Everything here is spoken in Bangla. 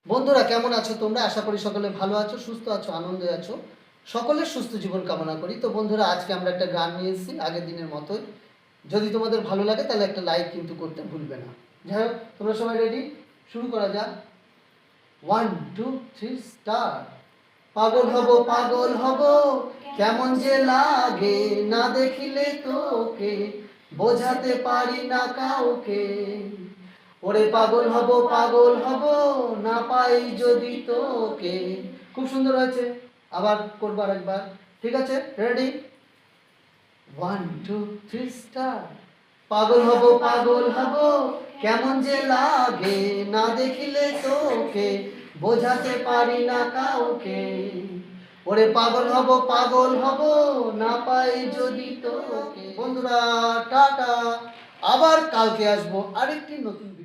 বন্ধুরা কেমন আছো তোমরা? আশা করি সকলে ভালো আছো, সুস্থ আছো, আনন্দে আছো। সকলের সুস্থ জীবন কামনা করি। তো বন্ধুরা আজকে আমরা একটা গান নিয়ে এসেছি আগের দিনের মতোই। যদি তোমাদের ভালো লাগে তাহলে একটা লাইক কিন্তু করতে ভুলবে না। যাই হোক, তোমরা সবাই রেডি? শুরু করা যাক। 1 2 3 স্টার্ট। পাগল হব পাগল হব, কেমন যে লাগে না দেখিলে তোকে, বোঝাতে পারি না কাউকে। ওরে পাগল হব না পাই যদি তোকে। খুব সুন্দর হয়েছে, আবার করবো আরেকবার। ঠিক আছে, রেডি? 1 2 3 স্টার্ট। পাগল হব, কেমন যে লাগে না দেখিলে তোকে, বোঝাতে পারি না কাউকে। ওরে পাগল হব না পাই যদি তোকে। বন্ধুরা টাটা, আবার কালকে আসবো আরেকটি নতুন ভিডিও।